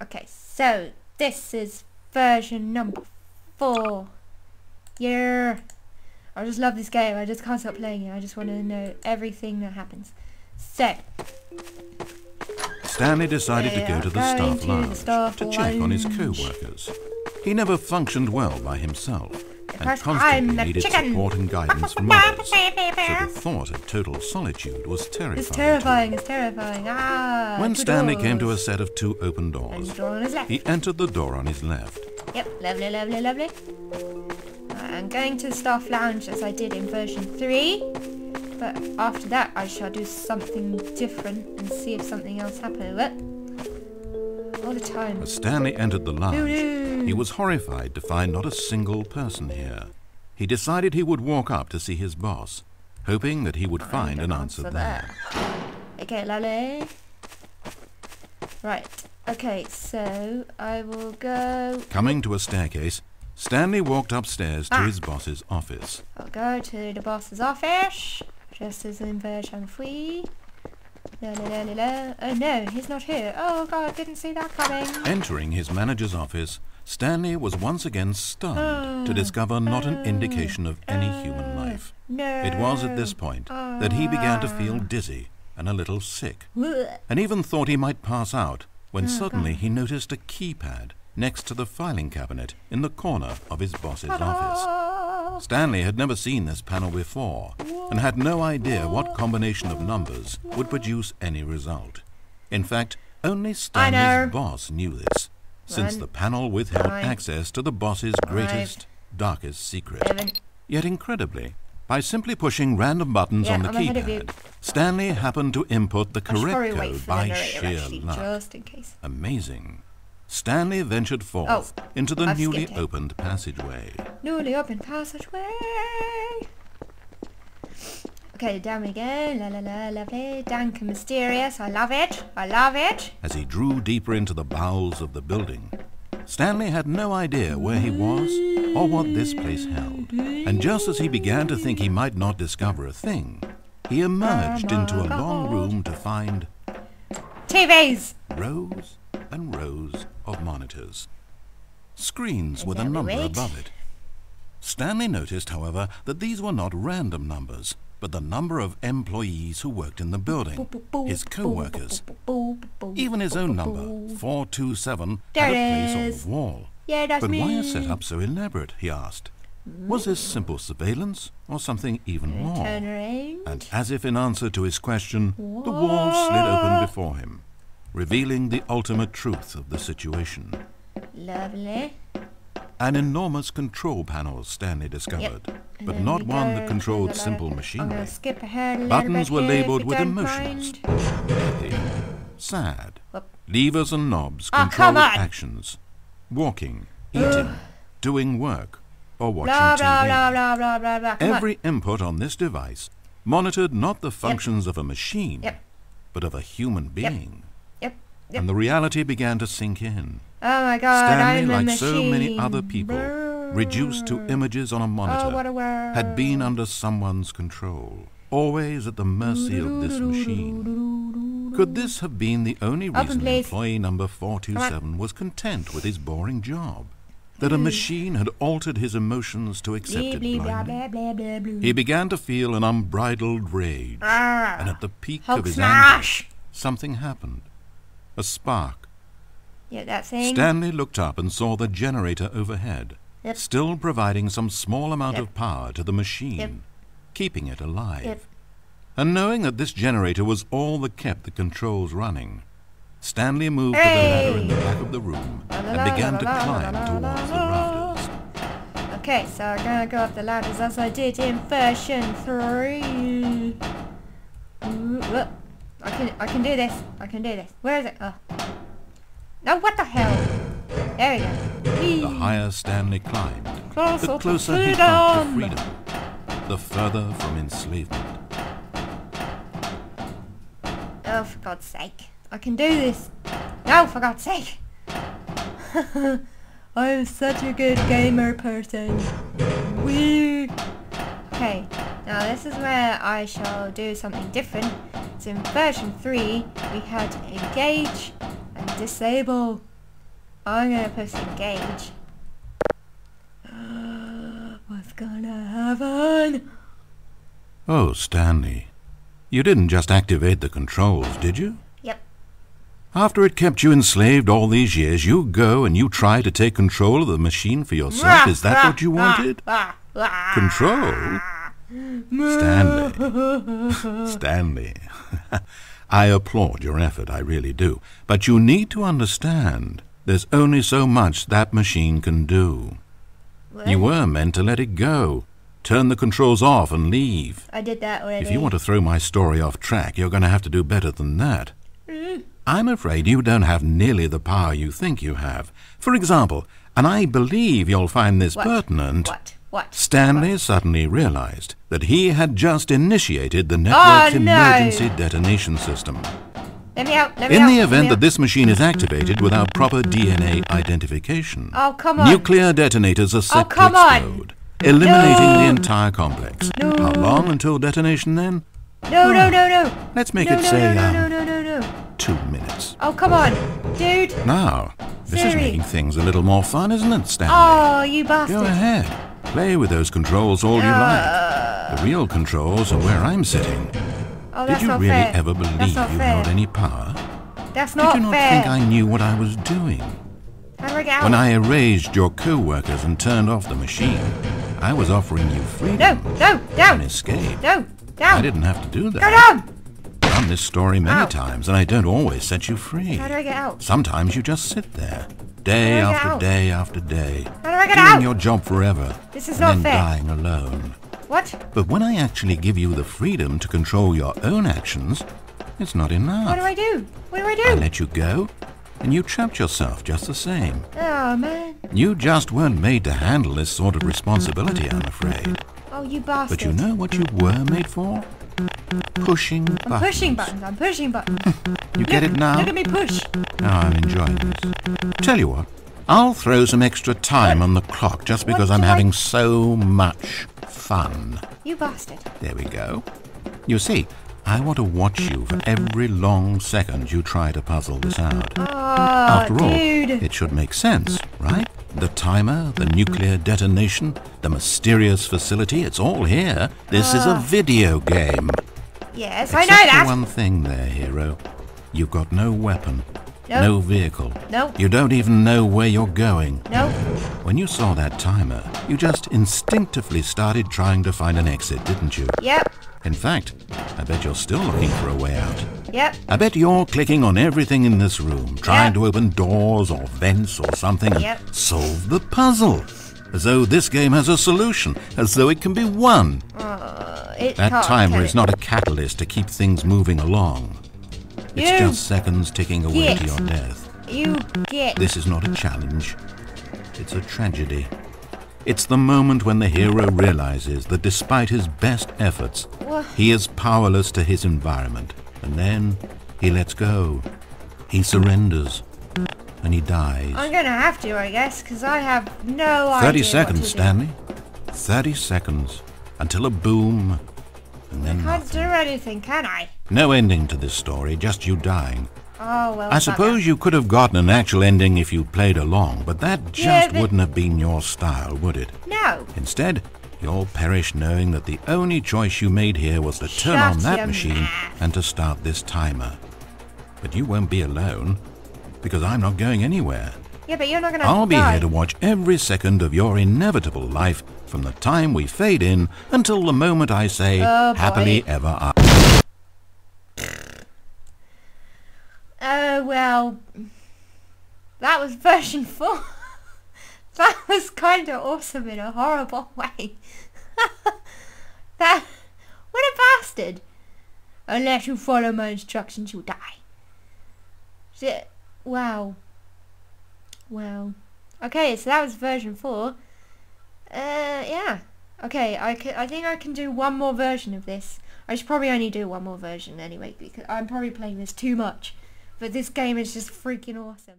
Okay, so this is version number 4. Yeah. I just love this game. I just can't stop playing it. I just want to know everything that happens. So, Stanley decided to go to the staff lounge to check on his co-workers. He never functioned well by himself and constantly needed support and guidance from others, so the thought of total solitude was terrifying. It's terrifying, it's terrifying. Ah, when Stanley came to a set of 2 open doors, he entered the door on his left. Yep, lovely, lovely, lovely. I'm going to the staff lounge as I did in version 3, but after that I shall do something different and see if something else happens. All the time. As Stanley entered the lounge, he was horrified to find not a single person here. He decided he would walk up to see his boss, hoping that he would find an answer there. Okay, lovely. Right, okay, so I will go... Coming to a staircase, Stanley walked upstairs to his boss's office. I'll go to the boss's office, just as in version 3. La, la, la, la, la. Oh no, he's not here. Oh god, didn't see that coming. Entering his manager's office, Stanley was once again stunned to discover not an indication of any human life. No. It was at this point that he began to feel dizzy and a little sick, and even thought he might pass out, when suddenly he noticed a keypad next to the filing cabinet in the corner of his boss's office. Stanley had never seen this panel before and had no idea what combination of numbers would produce any result. In fact, only Stanley's boss knew this, since the panel withheld access to the boss's greatest, darkest secret. Yet incredibly, by simply pushing random buttons on the keypad, Stanley happened to input the correct code by sheer luck. Just in case. Amazing. Stanley ventured forth into the newly opened passageway. Newly opened passageway. Okay, down we go. La la la, lovely. Dank and mysterious. I love it. I love it. As he drew deeper into the bowels of the building, Stanley had no idea where he was or what this place held. And just as he began to think he might not discover a thing, he emerged into a long room to find TVs. Rows and rows of monitors. Screens with a number above it. Stanley noticed, however, that these were not random numbers, but the number of employees who worked in the building, his co-workers. Even his own number, 427, had a place on the wall. Yeah, that's me. But why a setup so elaborate, he asked. Was this simple surveillance or something even more? And as if in answer to his question, the wall slid open before him, revealing the ultimate truth of the situation. Lovely. An enormous control panel, Stanley discovered, but not one that controlled simple machinery. Buttons were labeled with emotions. Happy, sad. Levers and knobs controlled actions. Walking, eating, doing work, or watching TV. Every input on this device monitored not the functions of a machine, but of a human being. And the reality began to sink in. Oh my god, Stanley, like so many other people, reduced to images on a monitor, had been under someone's control, always at the mercy of this machine. Could this have been the only reason employee number 427 was content with his boring job? That a machine had altered his emotions to accept it blindly? He began to feel an unbridled rage, and at the peak of his anger, something happened. A spark. That thing. Stanley looked up and saw the generator overhead, still providing some small amount of power to the machine, keeping it alive. And knowing that this generator was all that kept the controls running, Stanley moved to the ladder in the back of the room and began to climb towards the rafters. Okay, so I'm gonna go up the ladders as I did in version 3. I can do this. I can do this. Where is it? Oh. No, what the hell? There we go. The higher Stanley climbed, the closer he felt to freedom, the further from enslavement. Oh, for God's sake. I can do this. No, for God's sake. I'm such a good gamer person. Wee. Okay, now this is where I shall do something different. So in version 3, we had engage and disable. I'm gonna press engage. What's gonna happen? Oh, Stanley. You didn't just activate the controls, did you? Yep. After it kept you enslaved all these years, you go and you try to take control of the machine for yourself. Is that what you wanted? Control? Stanley. Stanley. I applaud your effort, I really do. But you need to understand, there's only so much that machine can do. What? You were meant to let it go. Turn the controls off and leave. I did that already. If you want to throw my story off track, you're going to have to do better than that. I'm afraid you don't have nearly the power you think you have. For example, and I believe you'll find this pertinent, Stanley suddenly realized that he had just initiated the network's emergency detonation system. Let me out, In the event that this machine is activated without proper DNA identification, nuclear detonators are set to explode, eliminating the entire complex. How long until detonation then? No. Let's make it say, 2 minutes. Oh, come on, dude. Now, this is making things a little more fun, isn't it, Stanley? Oh, you bastard. Go ahead. Play with those controls all you like. The real controls are where I'm sitting. Oh, Did you really ever believe you held any power? That's not fair. Did you not think I knew what I was doing? How do I get out? When I erased your co-workers and turned off the machine, I was offering you freedom. No, and escape. No. I didn't have to do that. Go down! I've done this story many times, and I don't always set you free. How do I get out? Sometimes you just sit there, day after day after day, how do I get doing out? your job forever, This is and not then fair. dying alone. What? But when I actually give you the freedom to control your own actions, it's not enough. What do I do? What do I do? I let you go, and you trapped yourself just the same. Oh, man. You just weren't made to handle this sort of responsibility, I'm afraid. Oh, you bastard. But you know what you were made for? Pushing buttons. I'm pushing buttons. You get it now? Look at me push. Now I'm enjoying this. Tell you what, I'll throw some extra time on the clock just because I'm having so much fun. You bastard. There we go. You see, I want to watch you for every long second you try to puzzle this out. After all, it should make sense, right? The timer, the nuclear detonation, the mysterious facility, it's all here. This is a video game. Yes, Except I know that. for one thing there, hero. You've got no weapon, Nope. no vehicle. Nope. You don't even know where you're going. Nope. When you saw that timer, you just instinctively started trying to find an exit, didn't you? Yep. In fact, I bet you're still looking for a way out. Yep. I bet you're clicking on everything in this room, trying to open doors or vents or something and solve the puzzle. As though this game has a solution, as though it can be won. That timer is not a catalyst to keep things moving along. It's just seconds ticking away to your death. This is not a challenge. It's a tragedy. It's the moment when the hero realizes that despite his best efforts, he is powerless to his environment. And then he lets go. He surrenders. And he dies. I'm gonna have to, I guess, because I have no idea 30 seconds, what to Stanley. 30 seconds. Until a boom. And then Can't do anything, can I? no ending to this story, just you dying. Oh, well. I suppose you could have gotten an actual ending if you played along, but that just but wouldn't have been your style, would it? No. Instead, you'll perish knowing that the only choice you made here was to turn on that machine and to start this timer. But you won't be alone, because I'm not going anywhere. Yeah, but you're not gonna I'll be here to watch every second of your inevitable life from the time we fade in until the moment I say, happily ever after. Oh, well. That was version 4. That was kind of awesome in a horrible way. What a bastard. Unless you follow my instructions, you'll die. Wow. Well. Okay, so that was version 4. Yeah. Okay, I think I can do one more version of this. I should probably only do one more version anyway, because I'm probably playing this too much. But this game is just freaking awesome.